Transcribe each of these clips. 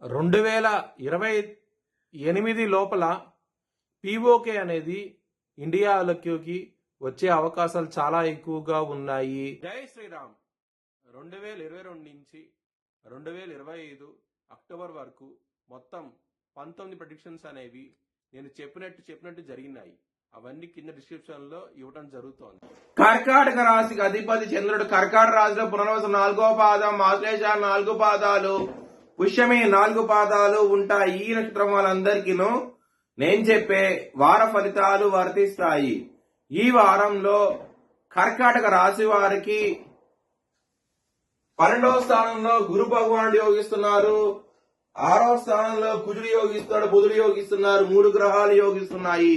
2028 లోపల పీఓకే అనేది ఇండియాలోకి వచ్చే అవకాశాలు చాలా ఎక్కువగా ఉన్నాయి. జై శ్రీరామ్. 2022 నుంచి 2025 అక్టోబర్ వరకు మొత్తం 19 ప్రెడిక్షన్స్ అనేవి నేను చెప్పినట్టు జరిగినాయి. అవన్నీ కింద డిస్క్రిప్షన్ లో ఇవ్వడం జరుగుతోంది. కర్కాటక రాశికి అధిపతి చంద్రుడు కర్కాటక రాశిలో పునర్వసం 4వ పాదం, ఆశ్లేష 4 పాదాలు, పుష్యమి 4 పాదాలు ఉంటాయి. ఈ నక్షత్రం వాళ్ళందరికీను నేను చెప్పే వార ఫలితాలు వర్తిస్తాయి. ఈ వారంలో కర్కాటక రాశి వారికి 12వ స్థానంలో గురు భగవానుడు యోగిస్తున్నారు, 6వ స్థానంలో కుజుడు యోగిస్తున్నాడు, బుధుడు యోగిస్తున్నారు. 3 గ్రహాలు యోగిస్తున్నాయి.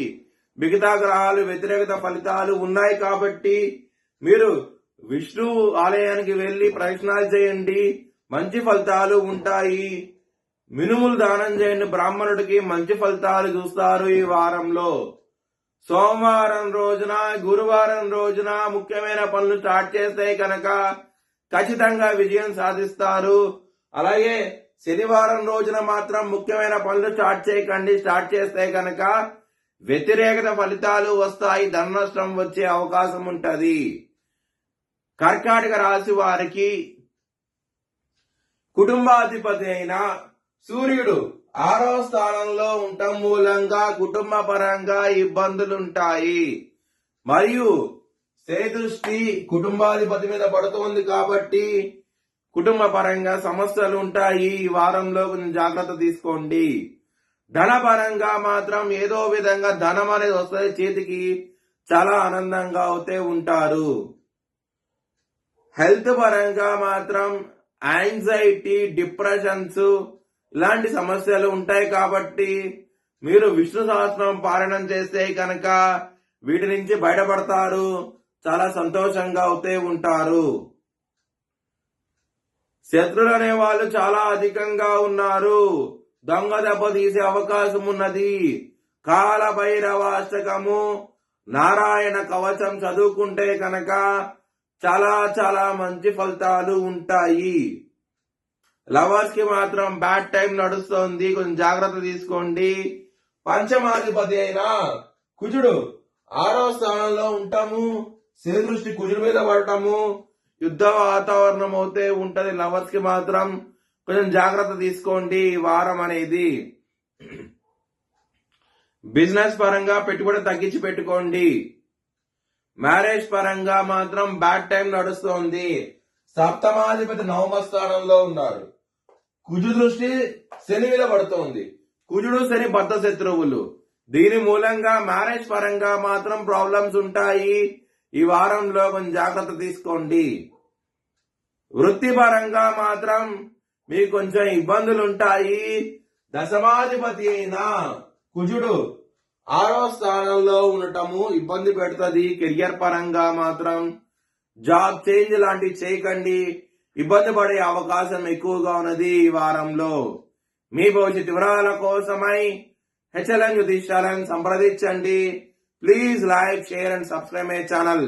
మిగతా గ్రహాలు వ్యతిరేకత ఫలితాలు ఉన్నాయి. కాబట్టి మీరు విష్ణు ఆలయానికి వెళ్లి ప్రదక్షిణాలు చేయండి, మంచి ఫలితాలు ఉంటాయి. మినుములు దానం చేయండి, బ్రాహ్మణుడికి మంచి ఫలితాలు చూస్తారు. ఈ వారంలో సోమవారం రోజున, గురువారం రోజున ముఖ్యమైన పనులు స్టార్ట్ చేస్తే కనుక ఖచ్చితంగా విజయం సాధిస్తారు. అలాగే శనివారం రోజున మాత్రం ముఖ్యమైన పనులు స్టార్ట్ చేయకండి. స్టార్ట్ చేస్తే కనుక వ్యతిరేకత ఫలితాలు వస్తాయి, ధన నష్టం వచ్చే అవకాశం ఉంటది. కర్కాటక రాశి వారికి కుటుంబాధిపతి అయిన సూర్యుడు 6వ స్థానంలో ఉండటం మూలంగా కుటుంబ పరంగా ఇబ్బందులుంటాయి. మరియు శని దృష్టి కుటుంబాధిపతి మీద పడుతోంది కాబట్టి కుటుంబ పరంగా సమస్యలు ఉంటాయి. ఈ వారంలో కొంచెం జాగ్రత్త తీసుకోండి. ధన పరంగా మాత్రం ఏదో విధంగా ధనం అనేది వస్తుంది చేతికి, చాలా ఆనందంగా అవుతే ఉంటారు. హెల్త్ పరంగా మాత్రం యాంగ్జైటీ, డిప్రెషన్స్ ఇలాంటి సమస్యలు ఉంటాయి. కాబట్టి మీరు విష్ణు సహస్రం పారాయణం చేస్తే కనుక వీటి నుంచి బయటపడతారు, చాలా సంతోషంగా అవుతే ఉంటారు. శత్రులు అనే వాళ్ళు చాలా అధికంగా ఉన్నారు. దొంగ దెబ్బ తీసే అవకాశం ఉన్నది. కాల భైరవ అష్టకము, నారాయణ కవచం చదువుకుంటే కనుక చాలా చాలా మంచి ఫలితాలు ఉంటాయి. లవర్స్ కి మాత్రం బ్యాడ్ టైం నడుస్తోంది, కొంచెం జాగ్రత్త తీసుకోండి. పంచమాధిపతి అయిన కుజుడు 6వ స్థానంలో ఉంటాము, శని దృష్టి కుజుడు మీద పడటము, యుద్ధ వాతావరణం అవుతే ఉంటది. లవర్స్ కి మాత్రం కొంచెం జాగ్రత్త తీసుకోండి. వారం అనేది బిజినెస్ పరంగా పెట్టుబడి తగ్గించి పెట్టుకోండి. మ్యారేజ్ పరంగా మాత్రం బ్యాడ్ టైం నడుస్తోంది. సప్తమాధిపతి 9వ స్థానంలో ఉన్నారు. కుజు దృష్టి శని మీద పడుతోంది. కుజుడు శని బద్ధ శత్రువులు. దీని మూలంగా మ్యారేజ్ పరంగా మాత్రం ప్రాబ్లమ్స్ ఉంటాయి. ఈ వారంలో కొంచెం జాగ్రత్త తీసుకోండి. వృత్తి పరంగా మాత్రం మీకు కొంచెం ఇబ్బందులు ఉంటాయి. దశమాధిపతి అయిన కుజుడు 6వ స్థానంలో ఉండటము ఇబ్బంది పెడుతుంది. కెరియర్ పరంగా మాత్రం జాబ్ చేంజ్ లాంటివి చేయకండి, ఇబ్బంది పడే అవకాశం ఎక్కువగా ఉన్నది. ఈ వారంలో మీ భవిష్యత్ వివరాల కోసమై HLN జ్యోతిష్యాలను సంప్రదించండి. Please like, share and subscribe my channel.